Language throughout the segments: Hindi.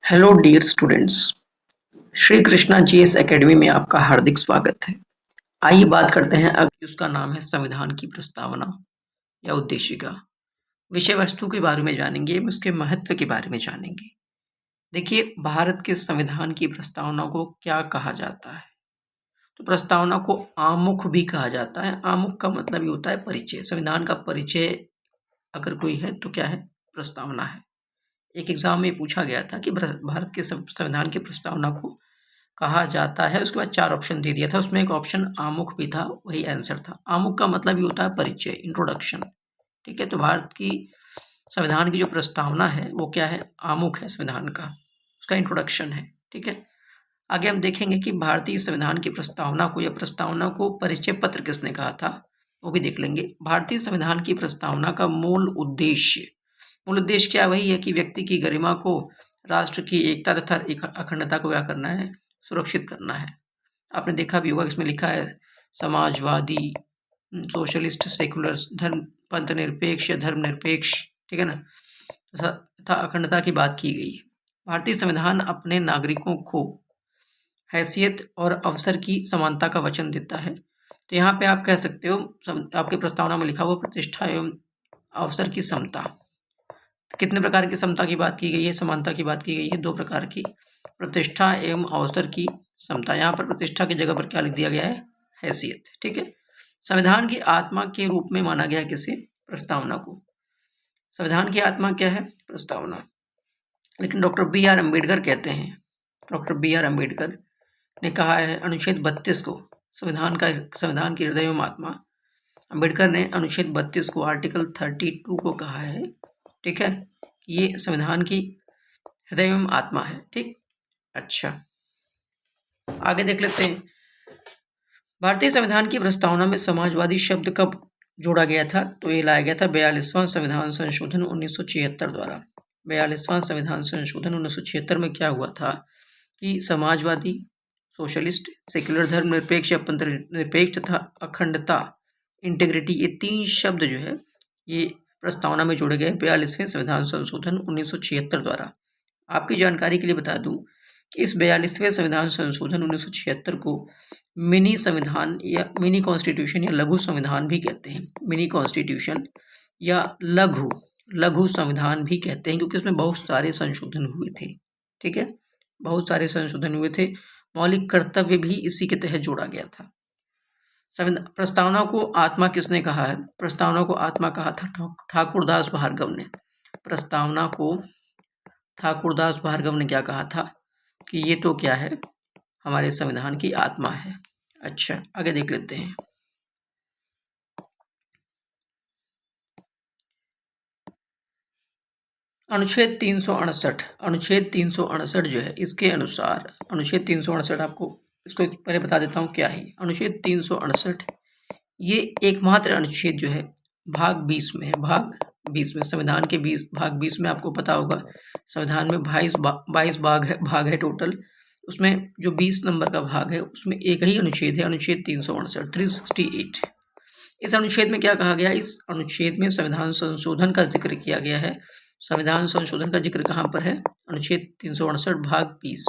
Hello dear students. Shri Krishna GS academy में आपका हार्दिक स्वागत है। आइए बात करते हैं। अगर उसका नाम है संविधान की प्रस्तावना या उद्देशिका। विषय वस्तु के बारे में जानेंगे, उसके महत्व के बारे में जानेंगे। देखिए, भारत के संविधान की प्रस्तावना को क्या कहा जाता है? तो प्रस्तावना को आमुख भी कहा जाता है। आमुख का मतलब ये होता है परिचय। संविधान का परिचय अगर कोई है तो क्या है? प्रस्तावना है। एक एग्जाम में पूछा गया था कि भारत के संविधान की प्रस्तावना को कहा जाता है। उसके बाद 4 ऑप्शन दे दिया था, उसमें एक ऑप्शन आमुख भी था, वही आंसर था। आमुख का मतलब ये होता है परिचय, इंट्रोडक्शन। ठीक है, तो भारत की संविधान की जो प्रस्तावना है वो क्या है? आमुख है संविधान का, उसका इंट्रोडक्शन है। ठीक है, आगे हम देखेंगे कि भारतीय संविधान की प्रस्तावना को या प्रस्तावना को परिचय पत्र किसने कहा था, वो भी देख लेंगे। भारतीय संविधान की प्रस्तावना का मूल उद्देश्य क्या? वही है कि व्यक्ति की गरिमा को, राष्ट्र की एकता तथा अखंडता को क्या करना है? सुरक्षित करना है। आपने देखा भी होगा, इसमें लिखा है समाजवादी, सोशलिस्ट, सेकुलर, धर्म पंथ निरपेक्ष या धर्मनिरपेक्ष। ठीक है ना, तथा अखंडता की बात की गई है। भारतीय संविधान अपने नागरिकों को हैसियत और अवसर की समानता का वचन देता है। तो यहाँ पे आप कह सकते हो, आपके प्रस्तावना में लिखा हुआ प्रतिष्ठा एवं अवसर की समता। कितने प्रकार की समता की बात की गई है? समानता की बात की गई है 2 प्रकार की, प्रतिष्ठा एवं अवसर की समता। यहाँ पर प्रतिष्ठा की जगह पर क्या लिख दिया गया है? हैसियत। ठीक है, संविधान की आत्मा के रूप में माना गया किसे? प्रस्तावना को। संविधान की आत्मा क्या है? प्रस्तावना। लेकिन डॉक्टर बी आर अम्बेडकर कहते हैं, डॉक्टर बी आर अम्बेडकर ने कहा है अनुच्छेद 32 को संविधान की हृदय एवं आत्मा। अम्बेडकर ने अनुच्छेद 32 को, आर्टिकल 32 को कहा है, ठीक है, ये संविधान की हृदय एवं आत्मा है। ठीक, अच्छा, आगे देख लेते हैं। भारतीय संविधान की प्रस्तावना में समाजवादी शब्द कब जोड़ा गया था? तो ये लाया गया था 42वां संविधान संशोधन 1976 द्वारा। 42वां संविधान संशोधन 1976 में क्या हुआ था कि समाजवादी, सोशलिस्ट, सेक्युलर, धर्मनिरपेक्ष या पंथ निरपेक्ष तथा अखंडता, इंटीग्रिटी, ये 3 शब्द जो है ये प्रस्तावना में जोड़े गए 42वें संविधान संशोधन 1976 द्वारा। आपकी जानकारी के लिए बता दूं कि इस 42वें संविधान संशोधन 1976 को मिनी संविधान या मिनी कॉन्स्टिट्यूशन या लघु संविधान भी कहते हैं। मिनी कॉन्स्टिट्यूशन या लघु संविधान भी कहते हैं, क्योंकि इसमें बहुत सारे संशोधन हुए थे। ठीक है, बहुत सारे संशोधन हुए थे। मौलिक कर्तव्य भी इसी के तहत जोड़ा गया था। प्रस्तावना को आत्मा किसने कहा है? प्रस्तावना को आत्मा कहा था ठाकुरदास भार्गव ने। प्रस्तावना को ठाकुरदास भार्गव ने क्या कहा था कि ये तो क्या है? हमारे संविधान की आत्मा है। अच्छा, आगे देख लेते हैं। अनुच्छेद 368 जो है, इसके अनुसार अनुच्छेद 368, आपको इसको पहले बता देता हूँ क्या है। अनुच्छेद 368 ये एकमात्र अनुच्छेद जो है भाग 20 में है। भाग 20 में, संविधान के भाग 20 में आपको पता होगा संविधान में 22 भाग है टोटल। उसमें जो 20 नंबर का भाग है उसमें एक ही अनुच्छेद है, अनुच्छेद 368। इस अनुच्छेद में क्या कहा गया? इस अनुच्छेद में संविधान संशोधन का जिक्र किया गया है। संविधान संशोधन का जिक्र कहाँ पर है? अनुच्छेद 368 भाग 20।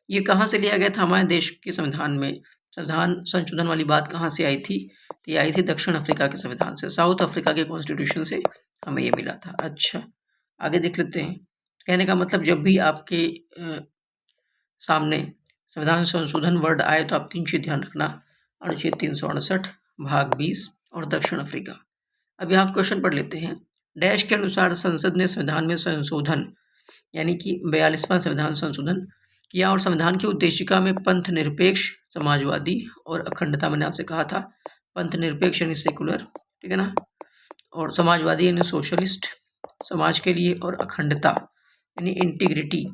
ये कहाँ से लिया गया था? हमारे देश के संविधान में संविधान संशोधन वाली बात कहाँ से आई थी? तो ये आई थी दक्षिण अफ्रीका के संविधान से, साउथ अफ्रीका के कॉन्स्टिट्यूशन से हमें ये मिला था। अच्छा, आगे देख लेते हैं। कहने का मतलब, जब भी आपके सामने संविधान संशोधन वर्ड आए तो आप 3 चीज ध्यान रखना, अनुच्छेद 368 भाग 20 और दक्षिण अफ्रीका। अब यहाँ क्वेश्चन पढ़ लेते हैं। डैश के अनुसार संसद ने संविधान में संशोधन यानी कि 42वां संविधान संशोधन किया और संविधान की उद्देशिका में पंथ निरपेक्ष, समाजवादी और अखंडता, मैंने आपसे कहा था पंथ निरपेक्ष यानी सेकुलर, ठीक है ना, और समाजवादी यानी सोशलिस्ट समाज के लिए, और अखंडता यानी इंटीग्रिटी,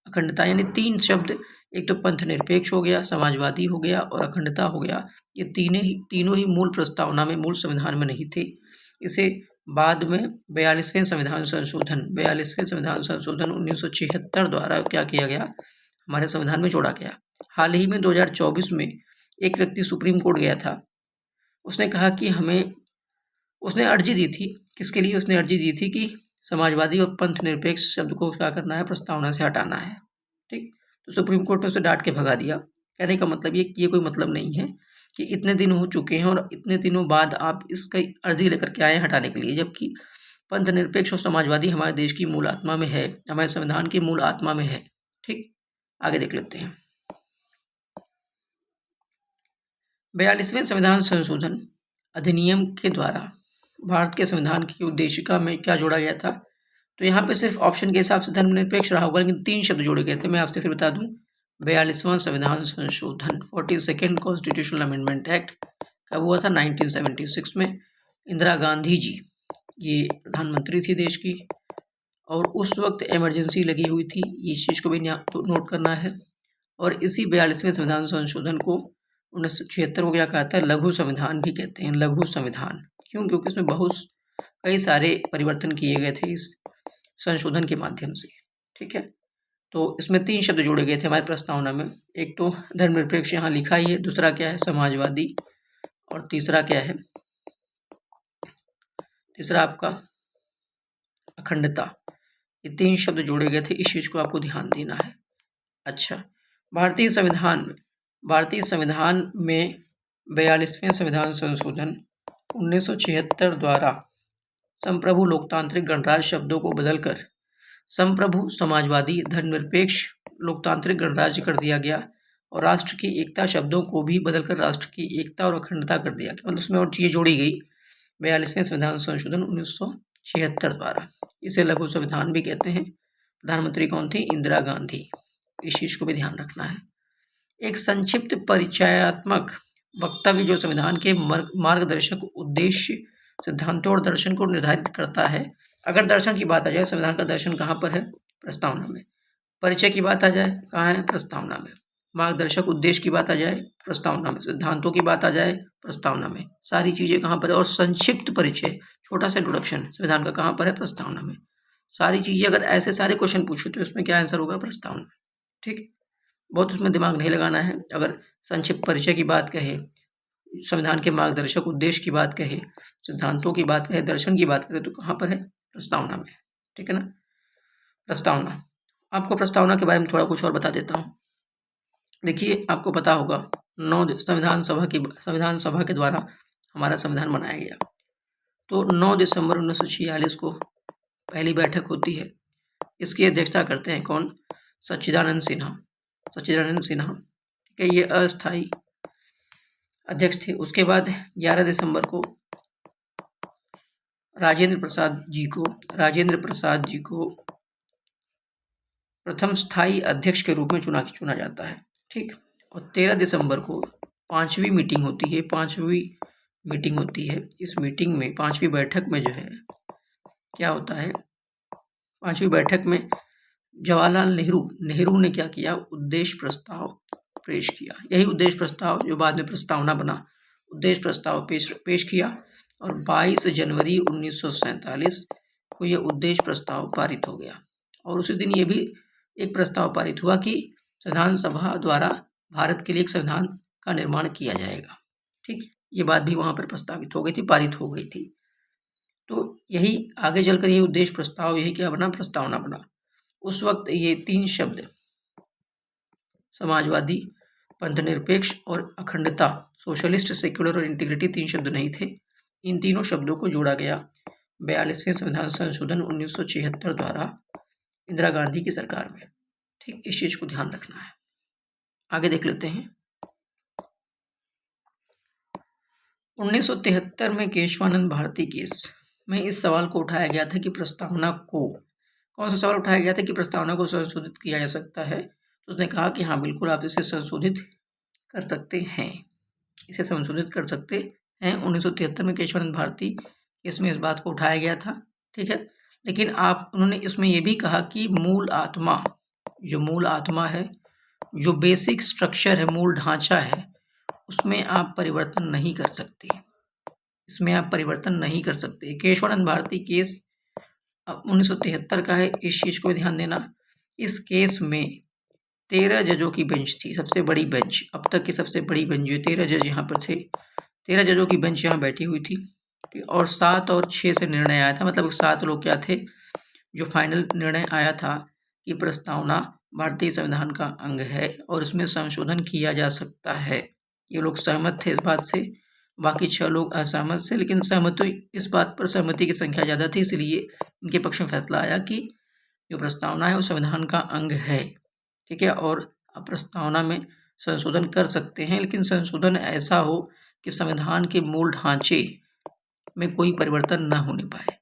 अखंडता यानी 3 शब्द। एक तो पंथ निरपेक्ष हो गया, समाजवादी हो गया और अखंडता हो गया। ये तीनों ही मूल प्रस्तावना में, मूल संविधान में नहीं थे। इसे बाद में 42वें संविधान संशोधन 1976 द्वारा क्या किया गया? हमारे संविधान में जोड़ा गया। हाल ही में 2024 में एक व्यक्ति सुप्रीम कोर्ट गया था। उसने कहा कि उसने अर्जी दी थी, किसके लिए? उसने अर्जी दी थी कि समाजवादी और पंथ निरपेक्ष शब्द को क्या करना है? प्रस्तावना से हटाना है। ठीक। तो सुप्रीम कोर्ट ने उसे डांट के भगा दिया। कहने का मतलब ये कोई मतलब नहीं है कि इतने दिन हो चुके हैं और इतने दिनों बाद आप इसकी अर्जी लेकर के आए हैं हटाने के लिए, जबकि पंथ निरपेक्ष और समाजवादी हमारे देश की मूल आत्मा में है, हमारे संविधान की मूल आत्मा में है। ठीक, आगे देख लेते हैं। 42वें संविधान संशोधन अधिनियम के द्वारा भारत के संविधान की उद्देशिका में क्या जोड़ा गया था? तो यहाँ पे सिर्फ ऑप्शन के हिसाब से धर्मनिरपेक्ष रहा होगा, लेकिन 3 शब्द जोड़े गए थे। मैं आपसे फिर बता दूं, 42वां संविधान संशोधन 42nd कॉन्स्टिट्यूशनल अमेंडमेंट एक्ट कब हुआ था? 1976 में। इंदिरा गांधी जी ये प्रधानमंत्री थी देश की, और उस वक्त इमरजेंसी लगी हुई थी, इस चीज़ को भी नोट करना है। और इसी 42वें संविधान संशोधन को 1976 को क्या कहता है? लघु संविधान भी कहते हैं। लघु संविधान क्यों? क्योंकि इसमें कई सारे परिवर्तन किए गए थे इस संशोधन के माध्यम से। ठीक है, तो इसमें 3 शब्द जोड़े गए थे हमारे प्रस्तावना में। एक तो धर्मनिरपेक्ष यहाँ लिखा ही है, दूसरा क्या है? समाजवादी, और तीसरा क्या है? तीसरा आपका अखंडता। ये 3 शब्द जोड़े गए थे, इस चीज को आपको ध्यान देना है। अच्छा, भारतीय संविधान में 42वें संविधान संशोधन 1976 द्वारा संप्रभु लोकतांत्रिक गणराज्य शब्दों को बदलकर संप्रभु समाजवादी धर्मनिरपेक्ष लोकतांत्रिक गणराज्य कर दिया गया, और राष्ट्र की एकता शब्दों को भी बदलकर राष्ट्र की एकता और अखंडता कर दिया गया। मतलब उसमें और चीज़ें जोड़ी गई 42वें संविधान संशोधन 1976 द्वारा। इसे लघु संविधान भी कहते हैं। प्रधानमंत्री कौन थी? इंदिरा गांधी। इस चीज को भी ध्यान रखना है। एक संक्षिप्त परिचयात्मक वक्तव्य जो संविधान के मार्गदर्शक उद्देश्य, सिद्धांतों और दर्शन को निर्धारित करता है। अगर दर्शन की बात आ जाए, संविधान का दर्शन कहाँ पर है? प्रस्तावना में। परिचय की बात आ जाए, कहाँ है? प्रस्तावना में। मार्गदर्शक उद्देश्य की बात आ जाए, प्रस्तावना में। सिद्धांतों की बात आ जाए, प्रस्तावना में। सारी चीजें कहाँ पर है? और संक्षिप्त परिचय, छोटा सा इंट्रोडक्शन संविधान का कहाँ पर है? प्रस्तावना में। सारी चीजें अगर ऐसे सारे क्वेश्चन पूछे तो इसमें क्या आंसर होगा? प्रस्तावना। ठीक, बहुत उसमें दिमाग नहीं लगाना है। अगर संक्षिप्त परिचय की बात कहे, संविधान के मार्गदर्शक उद्देश्य की बात कहे, सिद्धांतों की बात कहे, दर्शन की बात करें, तो कहाँ पर है? प्रस्तावना में। ठीक है ना? प्रस्तावना। आपको प्रस्तावना के बारे में थोड़ा कुछ और बता देता हूँ। देखिए, आपको पता होगा संविधान सभा के द्वारा हमारा संविधान बनाया गया। तो 9 दिसंबर 1946 को पहली बैठक होती है। इसकी अध्यक्षता करते हैं कौन? सच्चिदानंद सिन्हा। ठीक है, ये अस्थायी अध्यक्ष थे। उसके बाद 11 दिसंबर को राजेंद्र प्रसाद जी को प्रथम स्थायी अध्यक्ष के रूप में चुना जाता है। ठीक, और 13 दिसंबर को पांचवी मीटिंग होती है। इस मीटिंग में, पांचवी बैठक में जो है क्या होता है? पांचवी बैठक में जवाहरलाल नेहरू ने क्या किया? उद्देश्य प्रस्ताव पेश किया। यही उद्देश्य प्रस्ताव जो बाद में प्रस्तावना बना, उद्देश्य प्रस्ताव पेश किया, और 22 जनवरी 1947 को यह उद्देश्य प्रस्ताव पारित हो गया। और उसी दिन ये भी एक प्रस्ताव पारित हुआ कि संविधान सभा द्वारा भारत के लिए एक संविधान का निर्माण किया जाएगा। ठीक, ये बात भी वहां पर प्रस्तावित हो गई थी, पारित हो गई थी। तो यही आगे चलकर ये उद्देश्य प्रस्ताव, यही क्या बना? प्रस्तावना बना। उस वक्त ये 3 शब्द समाजवादी, पंथनिरपेक्ष और अखंडता, सोशलिस्ट, सेक्युलर और इंटीग्रिटी 3 शब्द नहीं थे। इन तीनों शब्दों को जोड़ा गया 42वें संविधान संशोधन 1976 द्वारा इंदिरा गांधी की सरकार में। ठीक, इस चीज को ध्यान रखना है। आगे देख लेते हैं। 1973 में केशवानंद भारती केस में इस सवाल को उठाया गया था कि प्रस्तावना को, कौन सा सवाल उठाया गया था कि प्रस्तावना को संशोधित किया जा सकता है? तो उसने कहा कि हाँ, बिल्कुल आप इसे संशोधित कर सकते हैं। 1973 में केशवानंद भारती केस में इस बात को उठाया गया था। ठीक है, लेकिन उन्होंने इसमें यह भी कहा कि मूल आत्मा है, जो बेसिक स्ट्रक्चर है, मूल ढांचा है, उसमें आप परिवर्तन नहीं कर सकते। केशवानंद भारती केस 1973 का है, इस चीज को ध्यान देना। इस केस में 13 जजों की बेंच थी, सबसे बड़ी बेंच, अब तक की सबसे बड़ी बेंच, जो 13 जज यहाँ पर थे, 13 जजों की बेंच यहाँ बैठी हुई थी। और 7 और 6 से निर्णय आया था। मतलब 7 लोग क्या थे? जो फाइनल निर्णय आया था की प्रस्तावना भारतीय संविधान का अंग है और इसमें संशोधन किया जा सकता है। ये लोग सहमत थे इस बात से, बाकी 6 लोग असहमत थे, लेकिन सहमति इस बात पर सहमति की संख्या ज़्यादा थी, इसलिए उनके पक्ष में फैसला आया कि जो प्रस्तावना है वो संविधान का अंग है। ठीक है, और आप प्रस्तावना में संशोधन कर सकते हैं, लेकिन संशोधन ऐसा हो कि संविधान के मूल ढांचे में कोई परिवर्तन न होने पाए।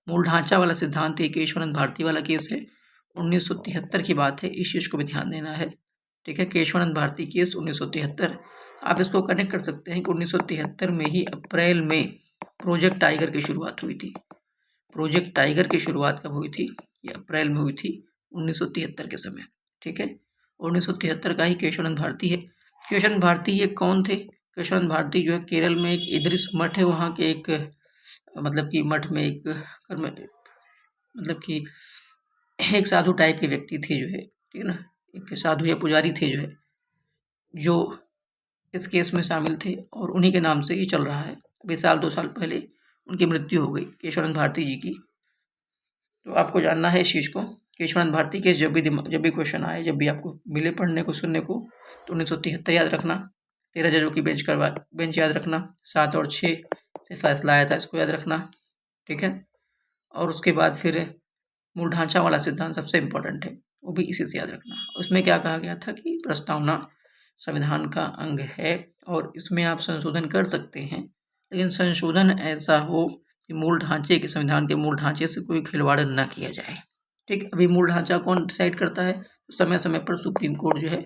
मूल ढांचा वाला सिद्धांत ये केशवानंद भारती वाला केस है, 1973 की बात है, इस चीज़ को भी ध्यान देना है। ठीक है, केशवानंद भारती केस 1973। आप इसको कनेक्ट कर सकते हैं कि 1973 में ही अप्रैल में प्रोजेक्ट टाइगर की शुरुआत हुई थी। प्रोजेक्ट टाइगर की शुरुआत कब हुई थी? ये अप्रैल में हुई थी 1973 के समय। ठीक है, 1973 का ही केशवानंद भारती है। केशवानंद भारती ये कौन थे? केशवानंद भारती जो है केरल में एक इदरिस मठ है, वहाँ के एक मतलब कि मठ में एक मतलब कि एक साधु टाइप के व्यक्ति थे जो है, ठीक है ना, एक साधु या पुजारी थे जो है, जो इस केस में शामिल थे और उन्हीं के नाम से ये चल रहा है। अभी 2 साल पहले उनकी मृत्यु हो गई केशवानंद भारती जी की। तो आपको जानना है इस चीज़ को, केशवानंद भारती केस जब भी क्वेश्चन आए, जब भी आपको मिले पढ़ने को सुनने को, तो 1973 याद रखना, 13 जजों की बेंच याद रखना, 7 और 6 से फैसला आया था, इसको याद रखना। ठीक है, और उसके बाद फिर मूल ढांचा वाला सिद्धांत सबसे इम्पोर्टेंट है, वो भी इसी से याद रखना। उसमें क्या कहा गया था कि प्रस्तावना संविधान का अंग है और इसमें आप संशोधन कर सकते हैं, लेकिन संशोधन ऐसा हो कि मूल ढांचे के संविधान के मूल ढांचे से कोई खिलवाड़ न किया जाए। ठीक, अभी मूल ढांचा कौन डिसाइड करता है? समय समय पर सुप्रीम कोर्ट जो है,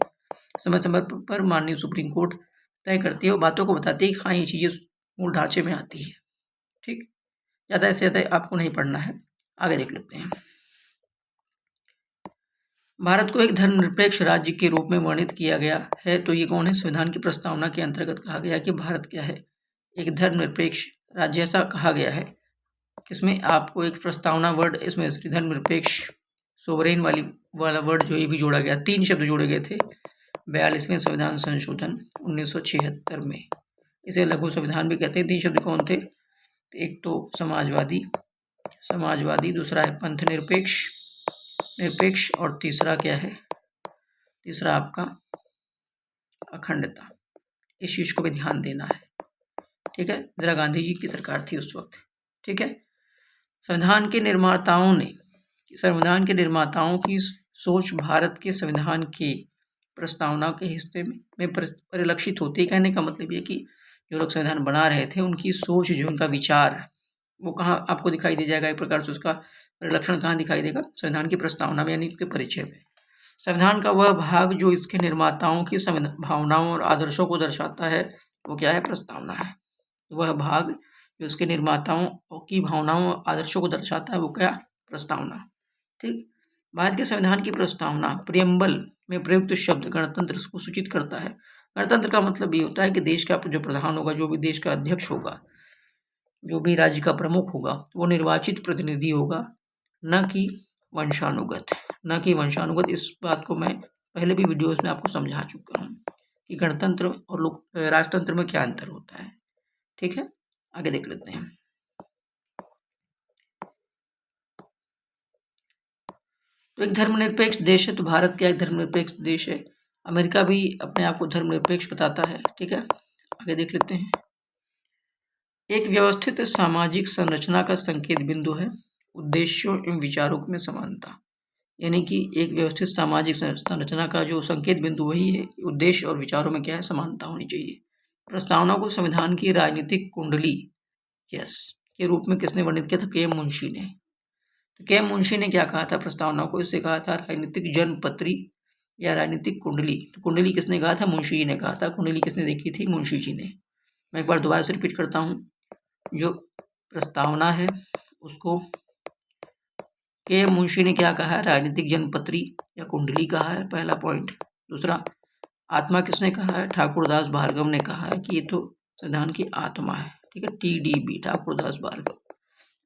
समय समय पर माननीय सुप्रीम कोर्ट तय करती है और बातों को बताती है कि हाँ ये चीज़ें मूल ढांचे में आती है। ठीक, ज़्यादा से ज़्यादा आपको नहीं पढ़ना है, आगे देख लेते हैं। भारत को एक धर्मनिरपेक्ष राज्य के रूप में वर्णित किया गया है, तो ये कौन है? संविधान की प्रस्तावना के अंतर्गत कहा गया कि भारत क्या है? एक धर्मनिरपेक्ष राज्य, ऐसा कहा गया है। किसमें? आपको एक प्रस्तावना वर्ड, इसमें धर्मनिरपेक्ष सोवरेन वाला वर्ड जो ये भी जोड़ा गया, 3 शब्द जोड़े गए थे 42वें संविधान संशोधन 1976 में। इसे लघु संविधान भी कहते हैं। 3 शब्द कौन थे? एक तो समाजवादी, दूसरा है पंथ निरपेक्ष और तीसरा क्या है? तीसरा आपका अखंडता। इस चीज को भी ध्यान देना है। ठीक है, इंदिरा गांधी जी की सरकार थी उस वक्त। ठीक है, संविधान के निर्माताओं की सोच भारत के संविधान के प्रस्तावना के हिस्से में परिलक्षित होती है। कहने का मतलब ये कि जो लोग संविधान बना रहे थे, उनकी सोच, जो उनका विचार, वो कहाँ आपको दिखाई दे जाएगा? एक प्रकार से उसका परिलक्षण कहाँ दिखाई देगा? संविधान की प्रस्तावना में, यानी उसके परिचय में। संविधान का वह भाग जो इसके निर्माताओं की भावनाओं और आदर्शों को दर्शाता है, वो क्या है? प्रस्तावना है। वह भाग जो इसके निर्माताओं की भावनाओं और आदर्शों को दर्शाता है, वो क्या? प्रस्तावना। ठीक, भारत के संविधान की प्रस्तावना प्रियम्बल में प्रयुक्त शब्द गणतंत्र को सूचित करता है। गणतंत्र का मतलब ये होता है कि देश का जो प्रधान होगा, जो भी देश का अध्यक्ष होगा, जो भी राज्य का प्रमुख होगा, वो निर्वाचित प्रतिनिधि होगा, न कि वंशानुगत। इस बात को मैं पहले भी वीडियोस में आपको समझा चुका हूँ कि गणतंत्र और राजतंत्र में क्या अंतर होता है। ठीक है, आगे देख लेते हैं। तो एक धर्मनिरपेक्ष देश है, तो भारत क्या एक धर्मनिरपेक्ष देश है? अमेरिका भी अपने आप को धर्मनिरपेक्ष बताता है। ठीक है, आगे देख लेते हैं। एक व्यवस्थित सामाजिक संरचना का संकेत बिंदु है उद्देश्यों एवं विचारों में समानता। यानी कि एक व्यवस्थित सामाजिक संरचना का जो संकेत बिंदु वही है कि उद्देश्य और विचारों में क्या है? समानता होनी चाहिए। प्रस्तावना को संविधान की राजनीतिक कुंडली के रूप में किसने वर्णित किया था? के मुंशी ने। तो के मुंशी ने क्या कहा था प्रस्तावना को? इससे कहा था राजनीतिक जन्मपत्री या राजनीतिक कुंडली। तो कुंडली किसने कहा था? मुंशी जी ने कहा था। कुंडली किसने देखी थी? मुंशी जी ने। मैं एक बार दोबारा से रिपीट करता हूँ, जो प्रस्तावना है उसको के मुंशी ने क्या कहा है? राजनीतिक जन्मपत्री या कुंडली कहा है, पहला पॉइंट। दूसरा, आत्मा किसने कहा है? ठाकुरदास भार्गव ने कहा है कि ये तो संविधान की आत्मा है। ठीक है, TDB, ठाकुरदास भार्गव।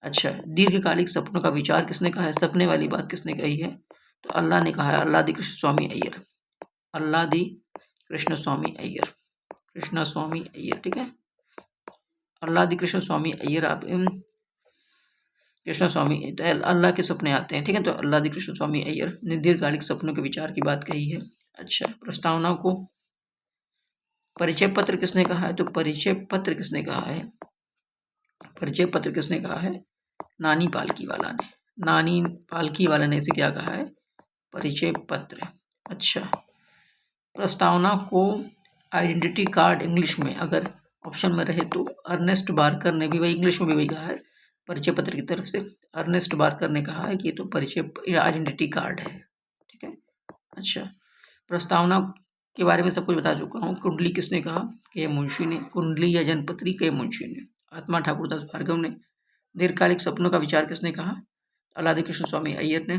अच्छा, दीर्घकालिक सपनों का विचार किसने कहा है? सपने वाली बात किसने कही है? तो अल्लाह ने कहा है, अल्लादी कृष्ण स्वामी अय्यर। ठीक है, अल्लादी कृष्ण स्वामी अय्यर। आप कृष्ण स्वामी, तो अल्लाह के सपने आते हैं, ठीक है। तो अल्लादी कृष्ण स्वामी अय्यर ने दीर्घकालिक सपनों के विचार की बात कही है। अच्छा, प्रस्तावना को परिचय पत्र किसने कहा है? तो परिचय पत्र किसने कहा है? परिचय पत्र किसने कहा है? नानी पालकीवाला ने। नानी पालकीवाला ने इसे क्या कहा है? परिचय पत्र। अच्छा, प्रस्तावना को आइडेंटिटी कार्ड इंग्लिश में अगर ऑप्शन में रहे तो अर्नेस्ट बार्कर ने भी वही इंग्लिश में भी वही कहा है परिचय पत्र की तरफ से। अर्नेस्ट बार्कर ने कहा है कि ये तो परिचय आइडेंटिटी कार्ड है, ठीक है। अच्छा, प्रस्तावना के बारे में सब कुछ बता चुका हूँ। कुंडली किसने कहा? के मुंशी ने। कुंडली या जनपत्री के मुंशी ने। आत्मा ठाकुरदास भार्गव ने। दीर्घकालिक सपनों का विचार किसने कहा? अलादी कृष्ण स्वामी अय्यर ने।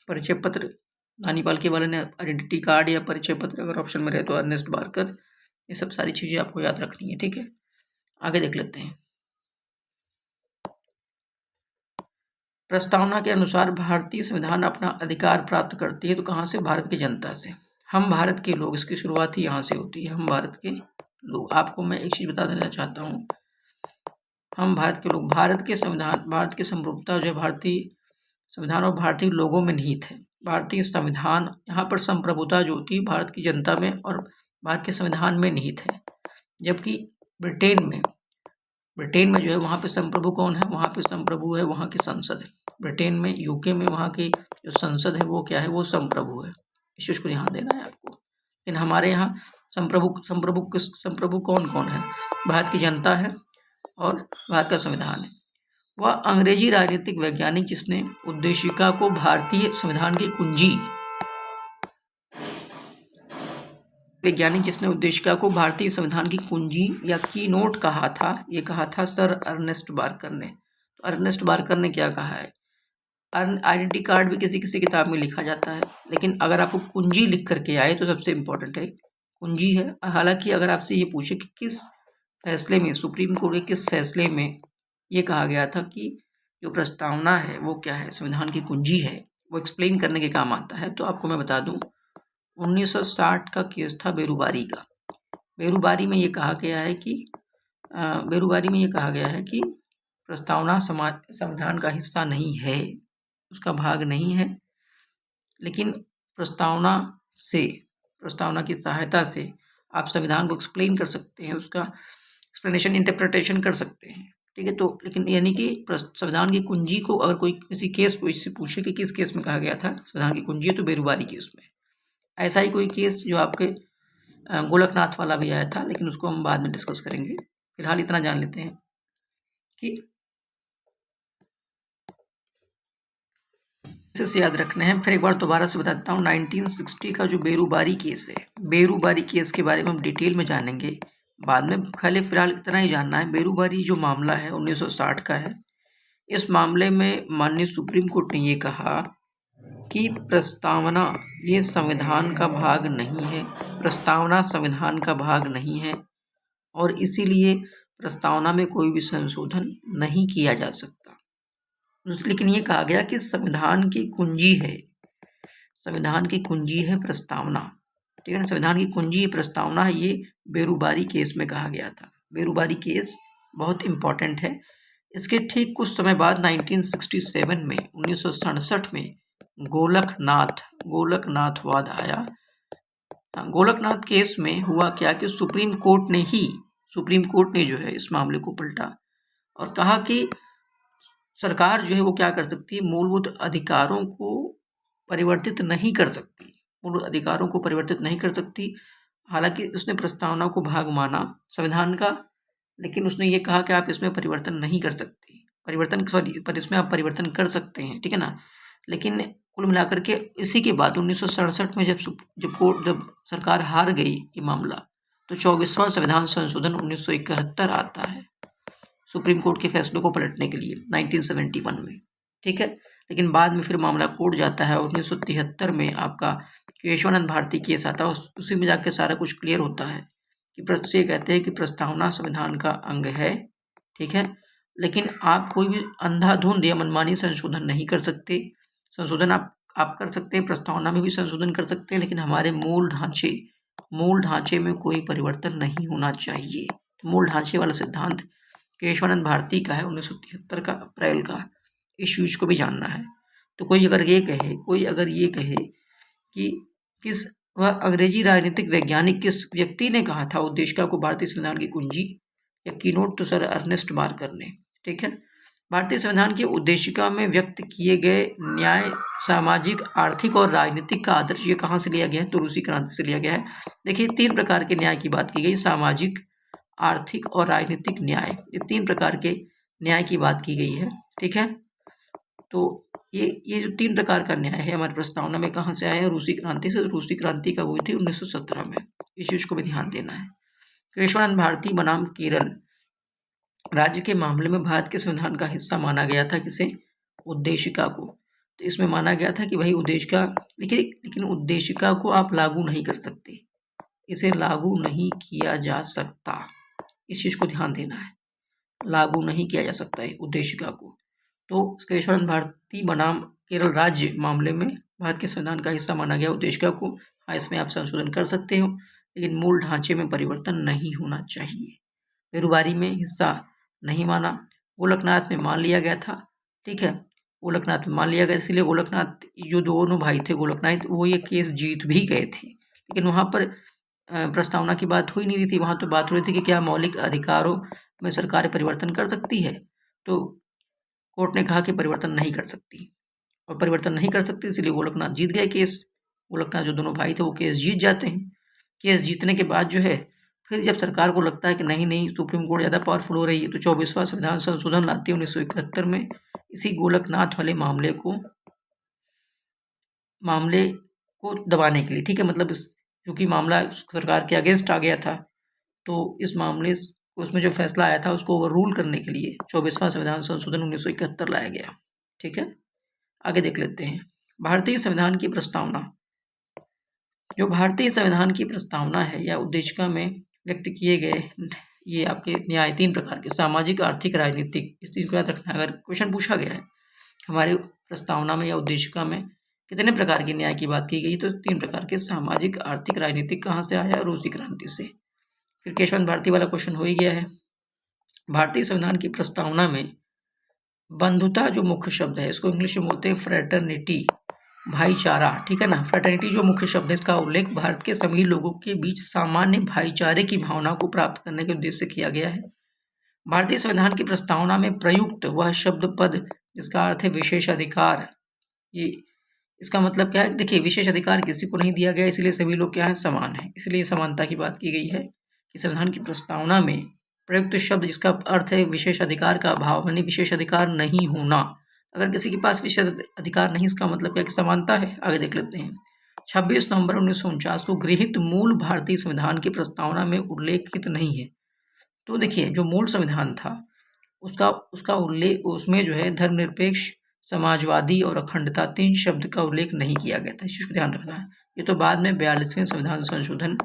परिचय पत्र नानी पालकीवाला ने। आइडेंटिटी कार्ड या परिचय पत्र अगर ऑप्शन में रहे तो अर्नेस्ट बार्कर। ये सब सारी चीजें आपको याद रखनी है, ठीक है। आगे देख लेते हैं। प्रस्तावना के अनुसार भारतीय संविधान अपना अधिकार प्राप्त करती है तो कहाँ से? भारत की जनता से। हम भारत के लोग, इसकी शुरुआत ही यहाँ से होती है। हम भारत के लोग। आपको मैं एक चीज बता देना चाहता हूँ, हम भारत के लोग। भारत के संविधान, भारत की संप्रभुता जो है भारतीय संविधान और भारतीय लोगों में निहित है। भारतीय संविधान, यहाँ पर संप्रभुता जो होती है भारत की जनता में और भारत के संविधान में निहित है। जबकि ब्रिटेन में जो है वहाँ पे संप्रभु कौन है? वहाँ पे संप्रभु है वहाँ की संसद है। ब्रिटेन में, यूके में वहाँ की जो संसद है वो क्या है? वो संप्रभु है। इस चीज को ध्यान देना है आपको। लेकिन हमारे यहाँ संप्रभु कौन कौन है? भारत की जनता है और भारत का संविधान है। वह अंग्रेजी राजनीतिक वैज्ञानिक जिसने उद्देशिका को भारतीय संविधान की कुंजी भारतीय संविधान की कुंजी या की नोट कहा था, ये कहा था सर अर्नेस्ट बार्कर ने। तो अर्नेस्ट बार्कर ने क्या कहा है? आइडेंटिटी कार्ड भी किसी किसी किताब में लिखा जाता है, लेकिन अगर आपको कुंजी लिख करके आए तो सबसे इम्पोर्टेंट है कुंजी है। हालांकि अगर आपसे ये पूछे कि किस फैसले में, सुप्रीम कोर्ट के किस फैसले में ये कहा गया था कि जो प्रस्तावना है वो क्या है? संविधान की कुंजी है, वो एक्सप्लेन करने के काम आता है। तो आपको मैं बता दूं, 1960 का केस था बेरुबारी का। बेरुबारी में ये कहा गया है कि प्रस्तावना संविधान का हिस्सा नहीं है, उसका भाग नहीं है, लेकिन प्रस्तावना की सहायता से आप संविधान को एक्सप्लेन कर सकते हैं, उसका एक्सप्लेनेशन, इंटरप्रिटेशन कर सकते हैं, ठीक है। तो लेकिन यानी कि संविधान की कुंजी को अगर कोई किसी केस को इससे पूछे कि किस केस में कहा गया था संविधान की कुंजी है, तो बेरुबारी केस में। ऐसा ही कोई केस जो आपके गोलकनाथ वाला भी आया था, लेकिन उसको हम बाद में डिस्कस करेंगे। फिलहाल इतना जान लेते हैं कि से याद रखना है। फिर एक बार दोबारा से बता देता हूँ, 1960 का जो बेरुबारी केस है, बेरुबारी केस के बारे में हम डिटेल में जानेंगे बाद में। खाली फिलहाल इतना ही जानना है, बेरुबारी जो मामला है 1960 का है। इस मामले में माननीय सुप्रीम कोर्ट ने ये कहा कि प्रस्तावना ये संविधान का भाग नहीं है, प्रस्तावना संविधान का भाग नहीं है और इसीलिए प्रस्तावना में कोई भी संशोधन नहीं किया जा सकता। लेकिन ये कहा गया कि संविधान की कुंजी है, संविधान की कुंजी है प्रस्तावना, ठीक है ना। संविधान की कुंजी प्रस्तावना है, ये बेरुबारी केस में कहा गया था। बेरुबारी केस बहुत इंपॉर्टेंट है। इसके ठीक कुछ समय बाद 1967 में 1967 में गोलकनाथ वाद आया। गोलकनाथ केस में हुआ क्या कि सुप्रीम कोर्ट ने जो है इस मामले को पलटा और कहा कि सरकार जो है वो क्या कर सकती है, मूलभूत अधिकारों को परिवर्तित नहीं कर सकती। हालांकि उसने प्रस्तावना को भाग माना संविधान का, लेकिन उसने ये कहा कि आप इसमें परिवर्तन नहीं कर सकती, पर इसमें आप परिवर्तन कर सकते हैं, ठीक है ना। लेकिन कुल मिलाकर के इसी के बाद 1967 में जब सरकार हार गई ये मामला, तो 24वां संविधान संशोधन 1971 आता है सुप्रीम कोर्ट के फैसलों को पलटने के लिए 1971 में, ठीक है। लेकिन बाद में फिर मामला कोर्ट जाता है। 1973 में आपका केशवानंद भारती केस आता है, उसी में जाके सारा कुछ क्लियर होता है कि से कहते हैं कि प्रस्तावना संविधान का अंग है, ठीक है। लेकिन आप कोई भी अंधाधुंध या मनमानी संशोधन नहीं कर सकते। संशोधन आप कर सकते हैं, प्रस्तावना में भी संशोधन कर सकते हैं, लेकिन हमारे मूल ढांचे में कोई परिवर्तन नहीं होना चाहिए। तो मूल ढांचे वाला सिद्धांत केशवानंद भारती का है 1973 का अप्रैल का। इस चीज को भी जानना है। तो कोई अगर ये कहे कि किस वह अंग्रेजी राजनीतिक वैज्ञानिक किस व्यक्ति ने कहा था उद्देशिका को भारतीय संविधान की कुंजी या कीनोट, तो सर अर्नेस्ट मार्कर ने। ठीक है, भारतीय संविधान की उद्देशिका में व्यक्त किए गए न्याय, सामाजिक, आर्थिक और राजनीतिक का आदर्श ये कहाँ से लिया गया है? तो रूसी क्रांति से लिया गया है। देखिए 3 प्रकार के न्याय की बात की गई, सामाजिक, आर्थिक और राजनीतिक न्याय, ये 3 प्रकार के न्याय की बात की गई है। ठीक है, तो ये जो 3 प्रकार का न्याय है हमारी प्रस्तावना में कहाँ से आया है? रूसी क्रांति से। रूसी क्रांति कब हुई थी? 1917 में। इस चीज को भी ध्यान देना है। केशवानंद भारती बनाम केरल राज्य के मामले में भारत के संविधान का हिस्सा माना गया था किसे? उद्देशिका को। तो इसमें माना गया था कि भाई उद्देशिका, लेकिन उद्देशिका को आप लागू नहीं कर सकते, इसे लागू नहीं किया जा सकता, इस चीज को ध्यान देना है। लागू नहीं किया जा सकता है उद्देशिका को। तो केशवानंद भारती बनाम केरल राज्य मामले में भारत के संविधान का हिस्सा माना गया उद्देशिका को। हाँ, इसमें आप संशोधन कर सकते हो, लेकिन मूल ढांचे में परिवर्तन नहीं होना चाहिए। बेरुबारी में हिस्सा नहीं माना, गोलकनाथ में मान लिया गया था। ठीक है, गोलकनाथ में मान लिया गया, इसलिए गोलकनाथ जो दोनों भाई थे गोलकनाथ, वो ये केस जीत भी गए थे, लेकिन वहाँ पर प्रस्तावना की बात हुई नहीं रही थी। वहाँ तो बात हो रही थी कि क्या मौलिक अधिकारों में सरकार परिवर्तन कर सकती है, तो कोर्ट ने कहा कि परिवर्तन नहीं कर सकती, और परिवर्तन नहीं कर सकती, इसलिए गोलकनाथ जीत गए केस। गोलकनाथ जो दोनों भाई थे वो केस जीत जाते हैं। केस जीतने के बाद जो है, फिर जब सरकार को लगता है कि नहीं सुप्रीम कोर्ट ज़्यादा पावरफुल हो रही है, तो 24वां संविधान संशोधन लाती है 1971 में, इसी गोलकनाथ वाले मामले को दबाने के लिए। ठीक है, मतलब चूंकि मामला सरकार के अगेंस्ट आ गया था, तो इस मामले उसमें जो फैसला आया था उसको ओवर रूल करने के लिए 24वां संविधान संशोधन 1971 लाया गया। ठीक है, आगे देख लेते हैं भारतीय संविधान की प्रस्तावना। जो भारतीय संविधान की प्रस्तावना है या उद्देशिका में व्यक्त किए गए ये आपके न्याय 3 प्रकार के, सामाजिक, आर्थिक, राजनीतिक, इस चीज को याद रखना है। अगर क्वेश्चन पूछा गया है हमारी प्रस्तावना में या उद्देशिका में कितने प्रकार के न्याय की बात की गई, तो 3 प्रकार के, सामाजिक, आर्थिक, राजनीतिक कहाँ से आया? रूसी क्रांति से। फिर केशवानंद भारती वाला क्वेश्चन हो ही गया है। भारतीय संविधान की प्रस्तावना में बंधुता जो मुख्य शब्द है, इसको इंग्लिश में बोलते हैं फ्रेटर्निटी, भाईचारा। ठीक है ना, फ्रेटर्निटी जो मुख्य शब्द है, इसका उल्लेख भारत के सभी लोगों के बीच सामान्य भाईचारे की भावना को प्राप्त करने के उद्देश्य से किया गया है। भारतीय संविधान की प्रस्तावना में प्रयुक्त वह शब्द पद जिसका अर्थ है विशेष अधिकार, ये इसका मतलब क्या है? देखिए, विशेष अधिकार किसी को नहीं दिया गया, इसलिए सभी लोग क्या है? समान है, इसलिए समानता की बात की गई है कि संविधान की प्रस्तावना में प्रयुक्त शब्द जिसका अर्थ है विशेष अधिकार का अभाव, यानी विशेष अधिकार नहीं होना। अगर किसी के पास विशेष अधिकार नहीं, इसका मतलब क्या कि समानता है। आगे देख लेते हैं 26 नवंबर 1949 को गृहीत मूल भारतीय संविधान की प्रस्तावना में उल्लेखित नहीं है। तो देखिए, जो मूल संविधान था उसका उल्लेख, उसमें जो है धर्मनिरपेक्ष, समाजवादी और अखंडता 3 शब्द का उल्लेख नहीं किया गया था। इस चीज को ध्यान रखना है। ये तो बाद में 42वें संविधान संशोधन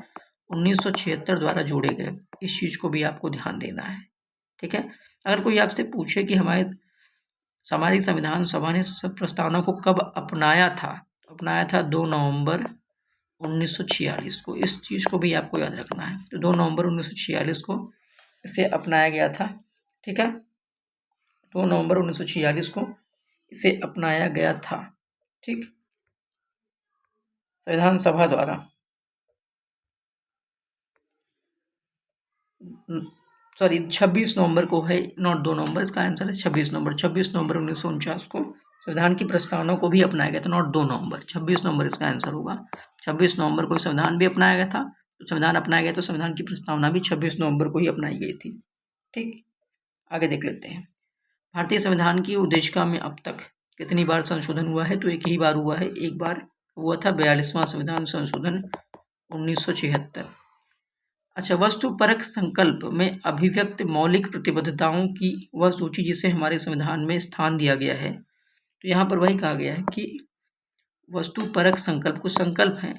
1976 द्वारा जोड़े गए, इस चीज को भी आपको ध्यान देना है। ठीक है, अगर कोई आपसे पूछे कि हमारी संविधान सभा ने प्रस्तावना को कब अपनाया था, तो अपनाया था 2 नवंबर 1946 को। इस चीज को भी आपको याद रखना है। तो 2 नवंबर 1946 को इसे अपनाया गया था। ठीक है, 2 नवंबर 1946 को इसे अपनाया गया था। ठीक, संविधान सभा द्वारा। सॉरी, 26 नवंबर को है, नॉट 2 नवंबर, इसका आंसर है 26 नवंबर। 26 नवंबर 1949 को संविधान की प्रस्तावना को भी अपनाया गया था, नॉट 2 नवंबर, 26 नवंबर इसका आंसर होगा। 26 नवंबर को संविधान भी अपनाया गया था, तो संविधान अपनाया गया तो संविधान की प्रस्तावना भी 26 नवंबर को ही अपनाई गई थी। ठीक, आगे देख लेते हैं भारतीय संविधान की उद्देशिका में अब तक कितनी बार संशोधन हुआ है? तो एक ही बार हुआ है, एक बार हुआ था 42वां संविधान संशोधन 1976। अच्छा, वस्तुपरक संकल्प में अभिव्यक्त मौलिक प्रतिबद्धताओं की वह सूची जिसे हमारे संविधान में स्थान दिया गया है, तो यहाँ पर वही कहा गया है कि वस्तुपरक संकल्प, कुछ संकल्प हैं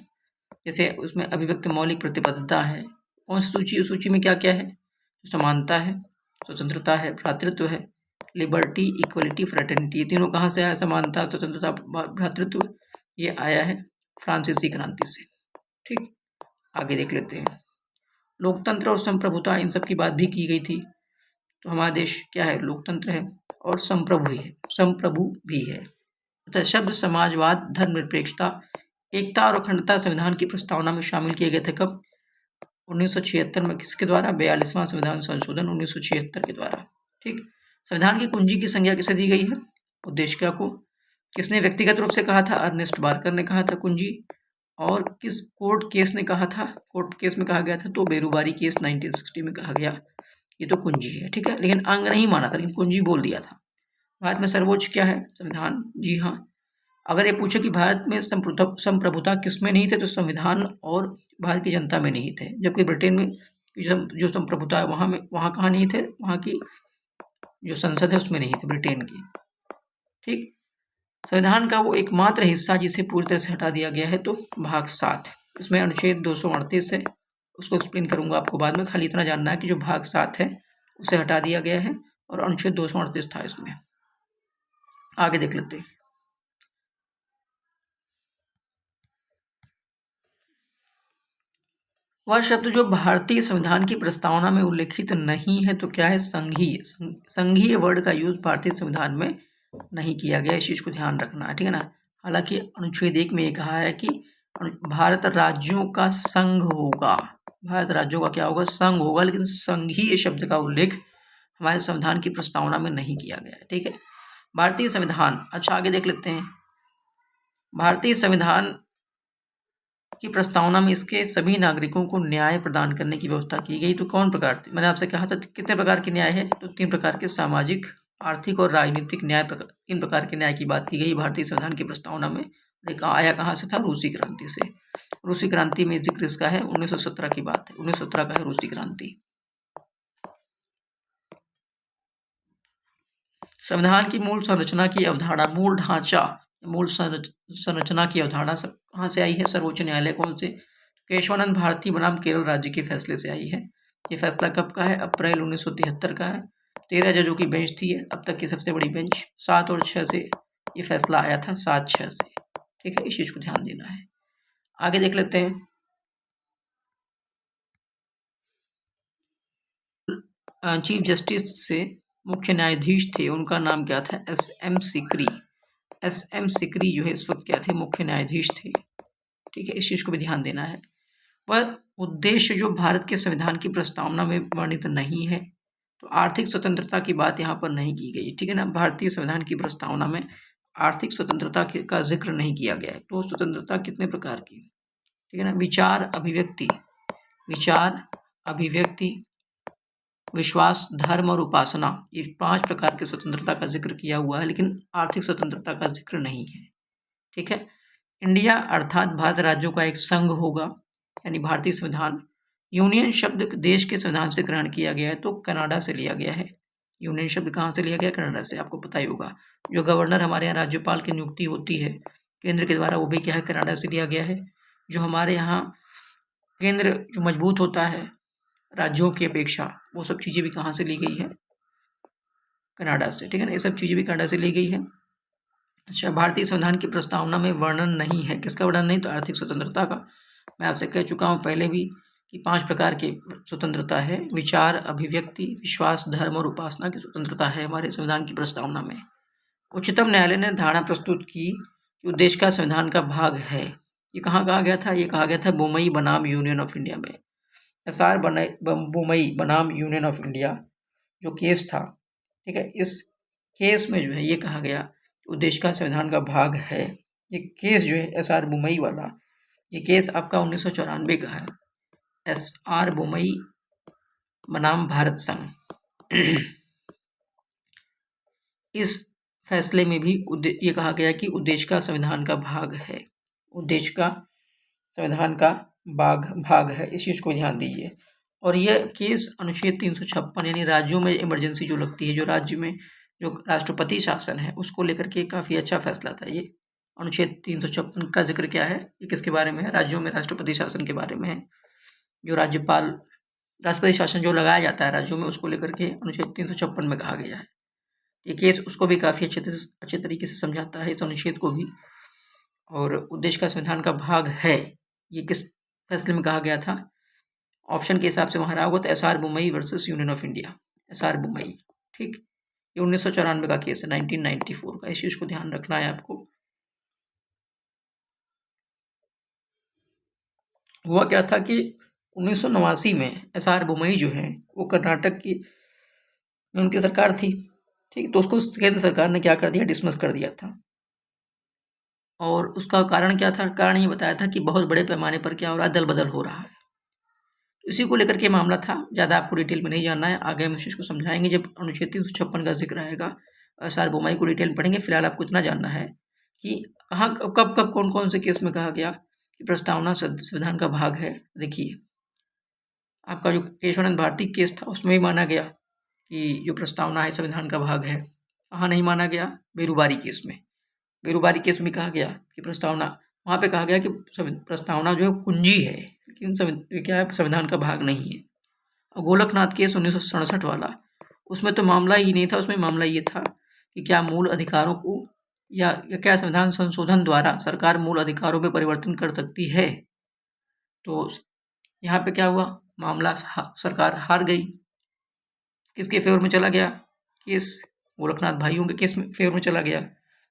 जैसे उसमें अभिव्यक्त मौलिक प्रतिबद्धता है। कौन सी सूची? उस सूची में क्या क्या है? समानता है, स्वतंत्रता है, भ्रातृत्व है, लिबर्टी, इक्वलिटी, फ्रेटर्निटी। ये तीनों कहाँ से आया? समानता, स्वतंत्रता, भ्रातृत्व, ये आया है फ्रांसीसी क्रांति से। ठीक, आगे देख लेते हैं लोकतंत्र और संप्रभुता, इन सब की बात भी की गई थी। तो हमारा देश क्या है? लोकतंत्र है, और संप्रभु भी है। अच्छा, शब्द समाजवाद, धर्मनिरपेक्षता, एकता और अखंडता संविधान की प्रस्तावना में शामिल किए गए थे कब? 1976 में। किसके द्वारा? 42वां संविधान संशोधन 1976 के द्वारा। ठीक। संविधान की कुंजी की संज्ञा किसे दी गई है? उद्देशिका को। किसने व्यक्तिगत रूप से कहा था? अर्नेस्ट बार्कर ने कहा था कुंजी। और किस कोर्ट केस ने कहा था? कोर्ट केस में कहा गया था तो बेरूबारी केस 1960 में कहा गया ये तो कुंजी है। ठीक है, लेकिन अंग नहीं माना था, लेकिन कुंजी बोल दिया था। भारत में सर्वोच्च क्या है? संविधान। जी हाँ। अगर ये पूछे कि भारत में संप्रभुता किसमें नहीं थे, तो संविधान और भारत की जनता में नहीं थे। जबकि ब्रिटेन में जो संप्रभुता है वहाँ कहाँ नहीं थे? वहाँ की जो संसद है उसमें नहीं थे, ब्रिटेन की। ठीक। संविधान का वो एकमात्र हिस्सा जिसे पूरी तरह से हटा दिया गया है तो भाग 7। इसमें अनुच्छेद 238 है, उसको एक्सप्लेन करूंगा आपको बाद में। खाली इतना जानना है कि जो भाग 7 है उसे हटा दिया गया है और अनुच्छेद 238 था इसमें। आगे देख लेते हैं। वह शब्द जो भारतीय संविधान की प्रस्तावना में उल्लेखित नहीं है तो क्या है? संघीय। संघीय वर्ड का यूज भारतीय संविधान में नहीं किया गया, इस चीज को ध्यान रखना है। ठीक है ना। हालांकि अनुच्छेद 1 में ये कहा है कि भारत राज्यों का संघ होगा। भारत राज्यों का क्या होगा? संघ होगा, लेकिन संघीय शब्द का उल्लेख हमारे संविधान की प्रस्तावना में नहीं किया गया है। ठीक है। भारतीय संविधान। अच्छा, आगे देख लेते हैं। भारतीय संविधान की प्रस्तावना में इसके सभी नागरिकों को न्याय प्रदान करने की व्यवस्था की गई। तो कौन प्रकार थी? मैंने आपसे कहा था कितने प्रकार के न्याय है? तो 3 प्रकार के, सामाजिक, आर्थिक और राजनीतिक न्याय। 3 प्रकार के न्याय की बात की गई भारतीय संविधान की प्रस्तावना में। आया कहाँ से था? रूसी क्रांति से। रूसी क्रांति में जिक्र इसका है 1917 की बात है। 1917 का है रूसी क्रांति। संविधान की मूल संरचना की अवधारणा, मूल ढांचा, मूल संरचना की अवधारणा कहाँ से आई है? सर्वोच्च न्यायालय। कौन से? केशवानंद भारती बनाम केरल राज्य के फैसले से आई है। ये फैसला कब का है? अप्रैल 1973 का है। 13 जजों की बेंच थी, अब तक की सबसे बड़ी बेंच। 7 और 6 से ये फैसला आया था, 7-6 से। ठीक है, इस चीज को ध्यान देना है। आगे देख लेते हैं। चीफ जस्टिस से मुख्य न्यायाधीश थे, उनका नाम क्या था? एस.एम. सिकरी। एस.एम. सिकरी जो है इस वक्त क्या थे? मुख्य न्यायाधीश थे। ठीक है, इस चीज को भी ध्यान देना है। वह उद्देश्य जो भारत के संविधान की प्रस्तावना में वर्णित नहीं है, तो आर्थिक स्वतंत्रता की बात यहाँ पर नहीं की गई। ठीक है ना। भारतीय संविधान की प्रस्तावना में आर्थिक स्वतंत्रता का जिक्र नहीं किया गया है। तो स्वतंत्रता कितने प्रकार की? ठीक है ना। विचार अभिव्यक्ति, विश्वास, धर्म और उपासना, ये 5 प्रकार की स्वतंत्रता का जिक्र किया हुआ है, लेकिन आर्थिक स्वतंत्रता का जिक्र नहीं है। ठीक है। इंडिया अर्थात भारत राज्यों का एक संघ होगा, यानी भारतीय संविधान। यूनियन शब्द देश के संविधान से ग्रहण किया गया है, तो कनाडा से लिया गया है। यूनियन शब्द कहाँ से लिया गया? कनाडा से, आपको पता ही होगा। जो गवर्नर हमारे यहाँ राज्यपाल की नियुक्ति होती है केंद्र के द्वारा, वो भी क्या है? कनाडा से लिया गया है। जो हमारे यहाँ केंद्र जो मजबूत होता है राज्यों की अपेक्षा, वो सब चीज़ें भी कहाँ से ली गई है? कनाडा से। ठीक है ना। ये सब चीज़ें भी कनाडा से ली गई है। अच्छा, भारतीय संविधान की प्रस्तावना में वर्णन नहीं है। किसका वर्णन नहीं? तो आर्थिक स्वतंत्रता का। मैं आपसे कह चुका हूँ पहले भी कि 5 प्रकार की स्वतंत्रता है। विचार, अभिव्यक्ति, विश्वास, धर्म और उपासना की स्वतंत्रता है हमारे संविधान की प्रस्तावना में। उच्चतम न्यायालय ने धारणा प्रस्तुत की कि उद्देश्य का संविधान का भाग है। ये कहाँ कहा गया था? ये कहा गया था बोमई बनाम यूनियन ऑफ इंडिया में। एस.आर. बोमई बनाम यूनियन ऑफ इंडिया जो केस था, ठीक है, इस केस में जो है ये कहा गया उद्देश्य का संविधान का भाग है। ये केस जो है एस.आर. बोमई वाला, ये केस आपका 1994 का है। एस.आर. बोमई बनाम भारत संघ। इस फैसले में भी ये कहा गया कि उद्देश्य का संविधान का भाग है। उद्देश्य का संविधान का भाग है, इस चीज को ध्यान दीजिए। और यह केस अनुच्छेद 356 यानी राज्यों में इमरजेंसी जो लगती है, जो राज्य में जो राष्ट्रपति शासन है उसको लेकर के काफ़ी अच्छा फैसला था ये। अनुच्छेद 356 का जिक्र क्या है? ये किसके बारे में है? राज्यों में राष्ट्रपति शासन के बारे में है। जो राष्ट्रपति शासन जो लगाया जाता है राज्यों में, उसको लेकर के अनुच्छेद 356 में कहा गया है। ये केस उसको भी काफ़ी अच्छे तरीके से समझाता है, इस अनुच्छेद को भी। और उद्देश्य का संविधान का भाग है, ये किस फैसले में कहा गया था? ऑप्शन के हिसाब से वहाँ रहा होगा तो SR. Bommai versus union of India. SR. Bommai. ठीक, ये 1994 का केस है, 1994 का। इस चीज़ को ध्यान रखना है आपको। हुआ क्या था कि 1989 में एसआर बोमई जो है वो कर्नाटक की में उनकी सरकार थी, ठीक। तो उसको केंद्र सरकार ने क्या कर दिया, डिसमिस कर दिया था। और उसका कारण क्या था, कारण ये बताया था कि बहुत बड़े पैमाने पर क्या हो रहा है, दल बदल हो रहा है। इसी को लेकर के मामला था। ज़्यादा आपको डिटेल में नहीं जानना है, आगे हम इस चीज़ को समझाएंगे जब अनुच्छेद 356 का जिक्र आएगा। एसआर बोमई को डिटेल में पढ़ेंगे। फिलहाल आपको इतना जानना है कि कहाँ कब कब कौन कौन से केस में कहा गया कि प्रस्तावना संविधान का भाग है। देखिए, आपका जो केशवानंद भारती केस था उसमें भी माना गया कि जो प्रस्तावना है संविधान का भाग है। कहाँ नहीं माना गया, बेरुबारी केस में। बेरुबारी केस में कहा गया कि प्रस्तावना, वहाँ पे कहा गया कि प्रस्तावना जो है कुंजी है, लेकिन क्या है, संविधान का भाग नहीं है। और गोलकनाथ केस 1967 वाला, उसमें तो मामला ही नहीं था। उसमें मामला ये था कि क्या मूल अधिकारों को या क्या संविधान संशोधन द्वारा सरकार मूल अधिकारों में परिवर्तन कर सकती है। तो यहाँ पे क्या हुआ, मामला सरकार हार गई। किसके फेवर में चला गया केस, गोरखनाथ भाइयों के केस में फेवर में चला गया।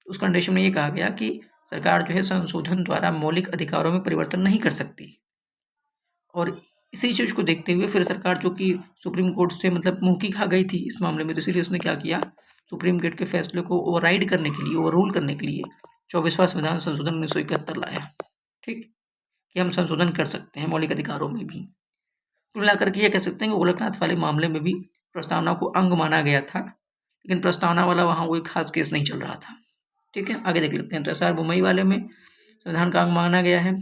उस कंडीशन में ये कहा गया कि सरकार जो है संशोधन द्वारा मौलिक अधिकारों में परिवर्तन नहीं कर सकती। और इसी चीज़ को देखते हुए फिर सरकार जो कि सुप्रीम कोर्ट से मतलब मुँह की खा गई थी इस मामले में, तो इसीलिए उसने क्या किया, सुप्रीम कोर्ट के फैसले को ओवरराइड करने के लिए, ओवर रूल करने के लिए 24वां संविधान संशोधन 1971 लाया, ठीक, कि हम संशोधन कर सकते हैं मौलिक अधिकारों में भी। कुल मिलाकर के ये कह सकते हैं कि गोलकनाथ वाले मामले में भी प्रस्तावना को अंग माना गया था, लेकिन प्रस्तावना वाला वहाँ कोई खास केस नहीं चल रहा था, ठीक है। आगे देख लेते हैं। तो एसआर बोमई वाले में संविधान का अंग माना गया है,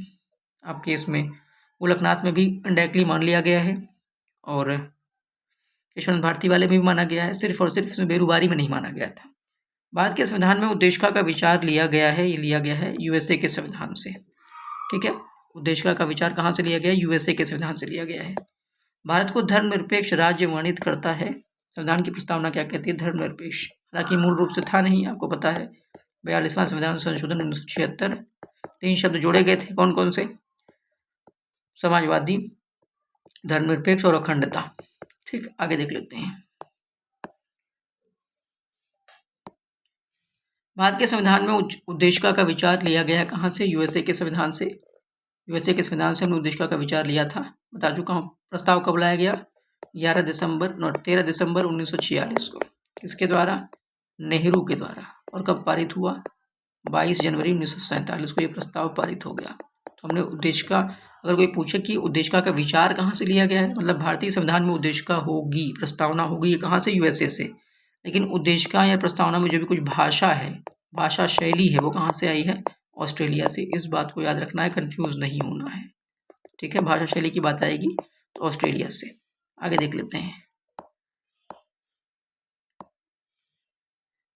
आपके इसमें गोलकनाथ में भी इनडायरेक्टली मान लिया गया है, और केशवानंद भारती वाले में भी माना गया है। सिर्फ और सिर्फ इसमें बेरुबारी में नहीं माना गया था। भारत के संविधान में उद्देशिका का विचार लिया गया है, ये लिया गया है यूएसए के संविधान से, ठीक है। उद्देशिका का विचार कहाँ से लिया गया है, यूएसए के संविधान से लिया गया है। भारत को धर्मनिरपेक्ष राज्य वर्णित करता है। संविधान की प्रस्तावना क्या कहती है, धर्मनिरपेक्ष। हालांकि मूल रूप से था नहीं, आपको पता है 42वां संविधान संशोधन 1976, 3 शब्द जोड़े गए थे, कौन कौन से, समाजवादी, धर्मनिरपेक्ष और अखंडता, ठीक। आगे देख लेते हैं। भारत के संविधान में उद्देशिका का विचार लिया गया है कहाँ से, यूएसए के संविधान से। यूएसए के संविधान से हमने उद्देशिका का विचार लिया था, बता चुका हूँ। प्रस्ताव कब लाया गया, 13 दिसंबर 1946 को। किसके द्वारा, नेहरू के द्वारा। और कब पारित हुआ, 22 जनवरी 1947 को ये प्रस्ताव पारित हो गया। तो हमने उद्देशिका, अगर कोई पूछे कि उद्देशिका का विचार कहाँ से लिया गया है, मतलब भारतीय संविधान में उद्देशिका होगी, प्रस्तावना होगी, ये कहाँ से, यूएसए से। लेकिन उद्देशिका या प्रस्तावना में जो भी कुछ भाषा है, भाषा शैली है, वो कहाँ से आई है, ऑस्ट्रेलिया से। इस बात को याद रखना है, कंफ्यूज नहीं होना है, ठीक है। भाषा शैली की बात आएगी तो ऑस्ट्रेलिया से। आगे देख लेते हैं।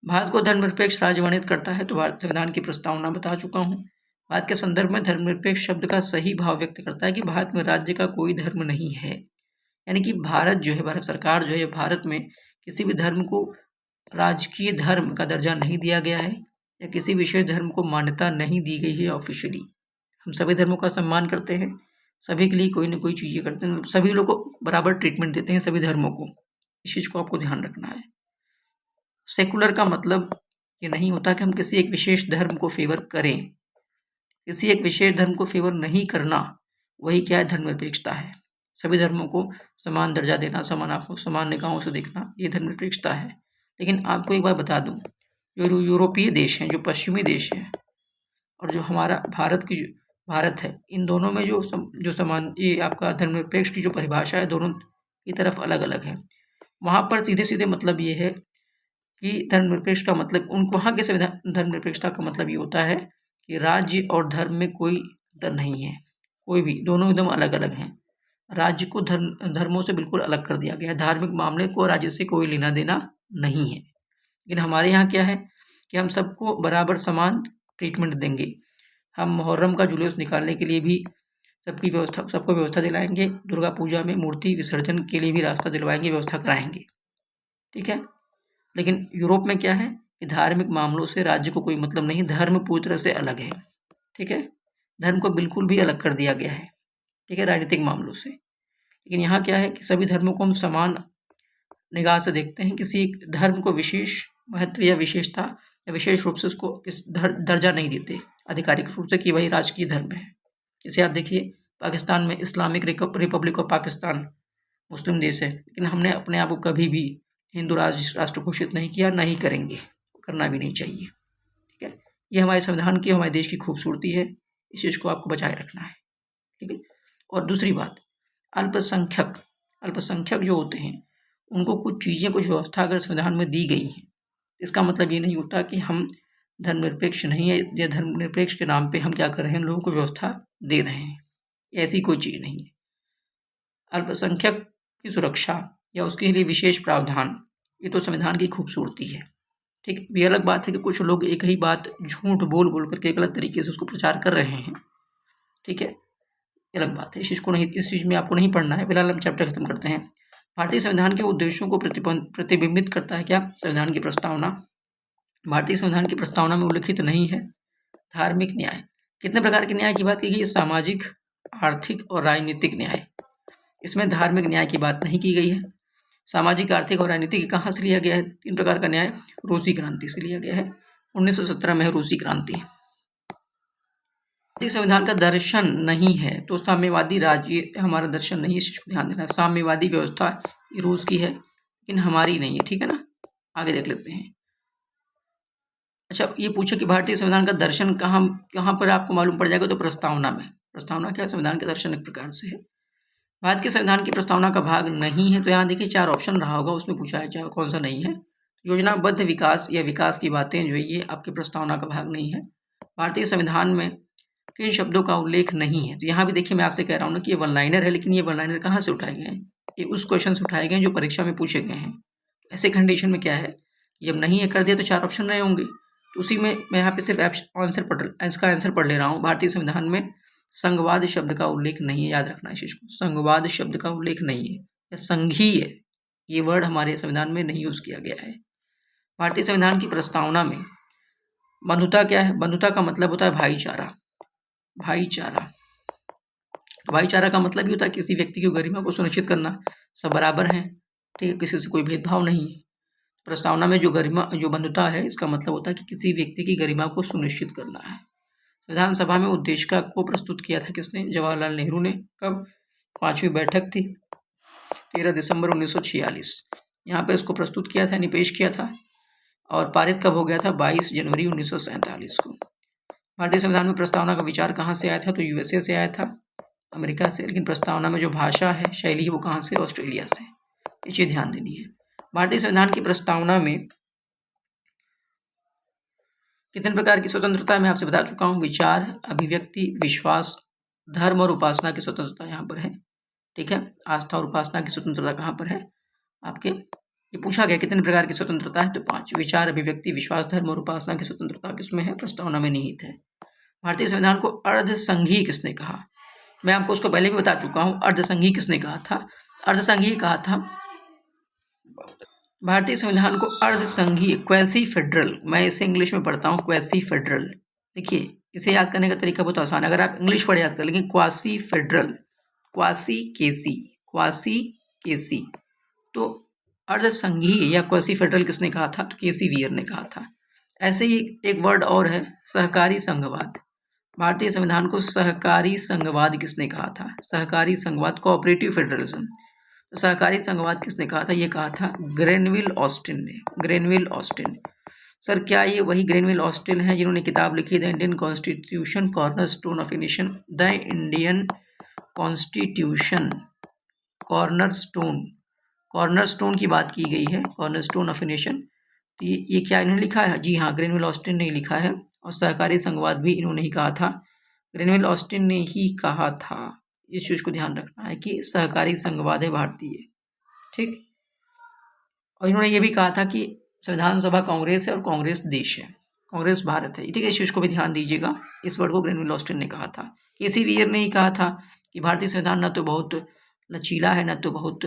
भारत को धर्मनिरपेक्ष राज्य वर्णित करता है, तो भारत संविधान की प्रस्तावना बता चुका हूँ। भारत के संदर्भ में धर्मनिरपेक्ष शब्द का सही भाव व्यक्त करता है कि भारत में राज्य का कोई धर्म नहीं है। यानी कि भारत जो है, भारत सरकार जो है, भारत में किसी भी धर्म को राजकीय धर्म का दर्जा नहीं दिया गया है, या किसी विशेष धर्म को मान्यता नहीं दी गई है ऑफिशियली। हम सभी धर्मों का सम्मान करते हैं, सभी के लिए कोई ना कोई चीज़ें करते हैं, सभी लोग को बराबर ट्रीटमेंट देते हैं, सभी धर्मों को। इस चीज़ को आपको ध्यान रखना है। सेकुलर का मतलब ये नहीं होता कि हम किसी एक विशेष धर्म को फेवर करें। किसी एक विशेष धर्म को फेवर नहीं करना, वही क्या है, धर्मनिरपेक्षता है। सभी धर्मों को समान दर्जा देना, समान आंखों, समान निगाहों से देखना, ये धर्मनिरपेक्षता है। लेकिन आपको एक बात बता दूं, जो यूरोपीय देश हैं, जो पश्चिमी देश हैं, और जो हमारा भारत है, इन दोनों में जो समान, ये आपका धर्मनिरपेक्ष की जो परिभाषा है, दोनों की तरफ अलग अलग है। वहाँ पर सीधे सीधे मतलब ये है कि धर्मनिरपेक्ष का मतलब, वहाँ के संविधान धर्मनिरपेक्षता का मतलब ये होता है कि राज्य और धर्म में कोई अंतर नहीं है, कोई भी, दोनों एकदम अलग अलग हैं। राज्य को धर्मों से बिल्कुल अलग कर दिया गया है। धार्मिक मामले को राज्य से कोई लेना देना नहीं है। लेकिन हमारे यहाँ क्या है कि हम सबको बराबर समान ट्रीटमेंट देंगे। हम मुहर्रम का जुलूस निकालने के लिए भी सबको व्यवस्था दिलाएंगे। दुर्गा पूजा में मूर्ति विसर्जन के लिए भी रास्ता दिलवाएंगे, व्यवस्था कराएंगे, ठीक है। लेकिन यूरोप में क्या है कि धार्मिक मामलों से राज्य को कोई मतलब नहीं, धर्म पूरी तरह से अलग है, ठीक है। धर्म को बिल्कुल भी अलग कर दिया गया है, ठीक है, राजनीतिक मामलों से। लेकिन यहाँ क्या है कि सभी धर्मों को हम समान निगाह से देखते हैं, किसी धर्म को विशेष महत्व या विशेषता या विशेष रूप से उसको दर्जा नहीं देते आधिकारिक रूप से कि वही राजकीय धर्म है। जैसे आप देखिए पाकिस्तान में इस्लामिक रिपब्लिक ऑफ पाकिस्तान मुस्लिम देश है, लेकिन हमने अपने आप को कभी भी हिंदू राष्ट्र घोषित नहीं किया, नहीं करेंगे, करना भी नहीं चाहिए। ठीक है, ये हमारे संविधान की, हमारे देश की खूबसूरती है, इस चीज़ को आपको बचाए रखना है। ठीक है, और दूसरी बात, अल्पसंख्यक जो होते हैं उनको कुछ चीज़ें, कुछ व्यवस्था अगर संविधान में दी गई है, इसका मतलब ये नहीं होता कि हम धर्मनिरपेक्ष नहीं है या धर्मनिरपेक्ष के नाम पे हम क्या कर रहे हैं, लोगों को व्यवस्था दे रहे हैं। ऐसी कोई चीज़ नहीं है। अल्पसंख्यक की सुरक्षा या उसके लिए विशेष प्रावधान, ये तो संविधान की खूबसूरती है। ठीक, ये अलग बात है कि कुछ लोग एक ही बात झूठ बोल बोल करके गलत तरीके से उसको प्रचार कर रहे हैं। ठीक है, ये अलग बात है, इस चीज़ में आपको नहीं पढ़ना है। फिलहाल हम चैप्टर खत्म करते हैं। भारतीय संविधान के उद्देश्यों को प्रतिबिंबित करता है क्या? संविधान की प्रस्तावना। भारतीय संविधान की प्रस्तावना में उल्लिखित नहीं है धार्मिक न्याय। कितने प्रकार के न्याय की बात की गई? सामाजिक, आर्थिक और राजनीतिक न्याय। इसमें धार्मिक न्याय की बात नहीं की गई है। सामाजिक, आर्थिक और राजनीतिक कहाँ से लिया गया है? 3 प्रकार का न्याय रूसी क्रांति से लिया गया है। 1917 में है रूसी क्रांति। भारतीय संविधान का दर्शन नहीं है तो साम्यवादी राज्य हमारा दर्शन नहीं है, इस चीज को ध्यान देना। साम्यवादी व्यवस्था ये रूस की है लेकिन हमारी नहीं है। ठीक है ना, आगे देख लेते हैं। अच्छा, ये पूछे कि भारतीय संविधान का दर्शन कहाँ पर आपको मालूम पड़ जाएगा, तो प्रस्तावना में। प्रस्तावना क्या है? संविधान का दर्शन एक प्रकार से है। भारत के संविधान की प्रस्तावना का भाग नहीं है, तो यहाँ देखिए 4 ऑप्शन रहा होगा, उसमें पूछा है चाहे कौन सा नहीं है। योजनाबद्ध विकास या विकास की बातें जो है ये आपके प्रस्तावना का भाग नहीं है। भारतीय संविधान में किन शब्दों का उल्लेख नहीं है, तो यहाँ भी देखिए मैं आपसे कह रहा हूँ ना कि ये वन लाइनर है, लेकिन ये वन लाइनर कहाँ से उठाए गए हैं? ये उस क्वेश्चन से उठाए गए हैं जो परीक्षा में पूछे गए हैं। ऐसे कंडीशन में क्या है, जब नहीं है कर दिया तो 4 ऑप्शन रहे होंगे, तो उसी में मैं यहाँ पे सिर्फ इसका आंसर पढ़ ले रहा हूँ। भारतीय संविधान में संघवाद शब्द का उल्लेख नहीं है, याद रखना इस चीज को। संघवाद शब्द का उल्लेख नहीं है या संघीय, ये वर्ड हमारे संविधान में नहीं यूज किया गया है। भारतीय संविधान की प्रस्तावना में बंधुता क्या है? बंधुता का मतलब होता है भाईचारा। भाईचारा, तो भाईचारा का मतलब ये होता है किसी व्यक्ति की गरिमा को सुनिश्चित करना, सब बराबर हैं। ठीक है, किसी से कोई भेदभाव नहीं है। प्रस्तावना में जो बंधुता है, इसका मतलब होता है कि किसी व्यक्ति की गरिमा को सुनिश्चित करना है। विधानसभा में उद्देशिका को प्रस्तुत किया था किसने? जवाहरलाल नेहरू ने। कब? 5वीं बैठक थी 13 दिसंबर 1946, यहाँ पे इसको प्रस्तुत किया था, यानी पेश किया था। और पारित कब हो गया था? 22 जनवरी 1947 को। भारतीय संविधान में प्रस्तावना का विचार कहाँ से आया था? तो यूएसए से आया था, अमेरिका से। लेकिन प्रस्तावना में जो भाषा है, शैली है, वो कहाँ से? ऑस्ट्रेलिया से। ये चीज ध्यान देनी है। भारतीय संविधान की प्रस्तावना में कितने प्रकार की स्वतंत्रता मैं आपसे बता चुका हूँ। विचार, अभिव्यक्ति, विश्वास, धर्म और उपासना की स्वतंत्रता यहाँ पर है। ठीक है, आस्था और उपासना की स्वतंत्रता कहाँ पर है आपके? ये पूछा गया कितने प्रकार की स्वतंत्रता है, तो 5। विचार, अभिव्यक्ति, विश्वास, धर्म और उपासना की स्वतंत्रता किसमें है? प्रस्तावना में निहित है। भारतीय संविधान को अर्धसंघीय किसने कहा? मैं आपको उसको पहले भी बता चुका हूँ। अर्धसंघीय किसने कहा था? अर्धसंघीय कहा था भारतीय संविधान को अर्धसंघीय, क्वैसी फेडरल, मैं इसे इंग्लिश में पढ़ता हूँ क्वैसी फेडरल। देखिए इसे याद करने का तरीका बहुत आसान है, अगर आप इंग्लिश वर्ड याद कर, लेकिन क्वासी फेडरल, क्वासी केसी, तो अर्धसंघीय या क्वासी फेडरल किसने कहा था? तो केसी वियर ने कहा था। ऐसे ही एक वर्ड और है, सहकारी संघवाद। भारतीय संविधान को सहकारी संघवाद किसने कहा था? सहकारी संघवाद, कोऑपरेटिव फेडरलिज्म। तो सहकारी संघवाद किसने कहा था? ये कहा था ग्रेनविल ऑस्टिन ने। ग्रेनविल ऑस्टिन, सर क्या ये वही ग्रेनविल ऑस्टिन है जिन्होंने किताब लिखी the Indian constitution cornerstone of a nation? The Indian constitution cornerstone की बात की गई है, कॉर्नरस्टोन ऑफ ए नेशन। तो ये क्या इन्होंने लिखा है? जी हाँ, ग्रेनविल ऑस्टिन ने लिखा है। और सहकारी संघवाद भी इन्होंने ही कहा था, ग्रेनविल ऑस्टिन ने ही कहा था। इस चीज को ध्यान रखना है कि सहकारी संघवाद है भारतीय। ठीक, और इन्होंने ये भी कहा था कि संविधान सभा कांग्रेस है और कांग्रेस देश है, कांग्रेस भारत है। ठीक है, इस चीज को भी ध्यान दीजिएगा। इस वर्ड को ग्रेनविल ऑस्टिन ने कहा था। केसी वियर ने ही कहा था कि भारतीय संविधान न तो बहुत लचीला है, न तो बहुत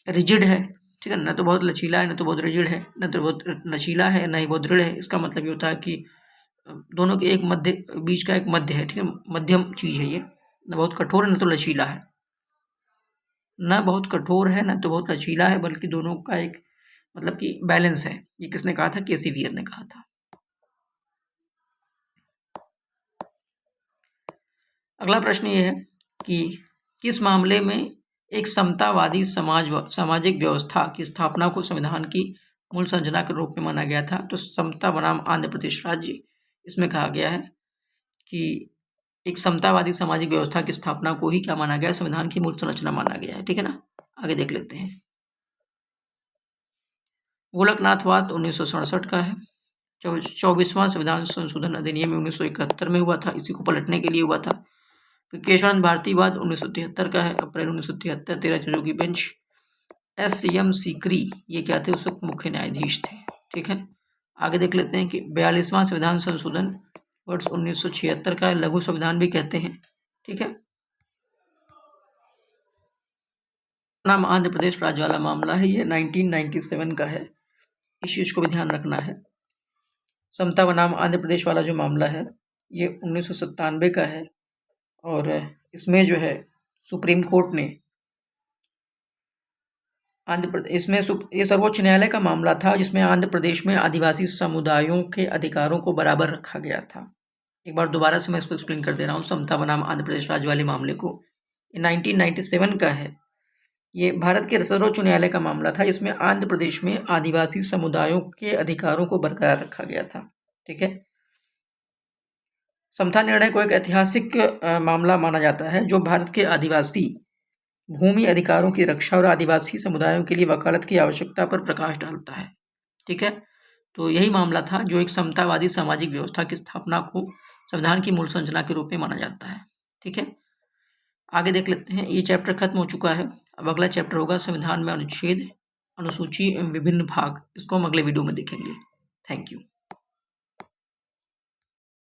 रिजिड है। ठीक है, न तो बहुत लचीला है, न तो बहुत रिजिड है, न तो बहुत लचीला है, न ही बहुत दृढ़ है। इसका मतलब ये होता है कि दोनों के एक मध्य, बीच का एक मध्य है। ठीक है, मध्यम चीज है ये, न बहुत कठोर है न तो लचीला है। न बहुत कठोर है न तो बहुत लचीला है, बल्कि दोनों का एक मतलब कि बैलेंस है। ये किसने कहा था? केसी वियर ने कहा था। अगला प्रश्न ये है कि किस मामले में एक समतावादी सामाजिक व्यवस्था की स्थापना को संविधान की मूल संरचना के रूप में माना गया था? तो समता बनाम आंध्र प्रदेश राज्य, इसमें कहा गया है कि एक समतावादी सामाजिक व्यवस्था की स्थापना को ही क्या माना गया? संविधान की मूल संरचना माना गया है। ठीक है ना, आगे देख लेते हैं। गोलकनाथवाद 1967 का है। 24वां संविधान संशोधन अधिनियम 1971 में हुआ था, इसी को पलटने के लिए हुआ था। फिर केशवानंद भारतीवाद 1973 का है, अप्रैल 1973, 13 जजों की बेंच। एस.एम. सीकरी, ये क्या थे? उस वक्त मुख्य न्यायाधीश थे। ठीक है, आगे देख लेते हैं कि 42वां संविधान संशोधन वर्ष 1976 का है, लघु संविधान भी कहते हैं। ठीक है, नाम आंध्र प्रदेश राज्य वाला मामला है, ये 1997 का है, इस चीज को भी ध्यान रखना है। समता बनाम आंध्र प्रदेश वाला जो मामला है ये 1997 का है, और इसमें जो है सुप्रीम कोर्ट ने आंध्र प्रदेश इसमें ये सर्वोच्च न्यायालय का मामला था, जिसमें आंध्र प्रदेश में आदिवासी समुदायों के अधिकारों को बराबर रखा गया था। एक बार दोबारा से मैं इसको एक्सप्लेन कर दे रहा हूँ। समता बनाम आंध्र प्रदेश राज्य वाले मामले को, ये 1997 का है। ये भारत के सर्वोच्च न्यायालय का मामला था, इसमें आंध्र प्रदेश में आदिवासी समुदायों के अधिकारों को बरकरार रखा गया था। ठीक है, समता निर्णय को एक ऐतिहासिक मामला माना जाता है, जो भारत के आदिवासी भूमि अधिकारों की रक्षा और आदिवासी समुदायों के लिए वकालत की आवश्यकता पर प्रकाश डालता है। ठीक है, तो यही मामला था जो एक समतावादी सामाजिक व्यवस्था की स्थापना को संविधान की मूल संरचना के रूप में माना जाता है। ठीक है, आगे देख लेते हैं। ये चैप्टर खत्म हो चुका है, अब अगला चैप्टर होगा संविधान में अनुच्छेद, अनुसूची एवं विभिन्न भाग। इसको हम अगले वीडियो में देखेंगे। Thank you.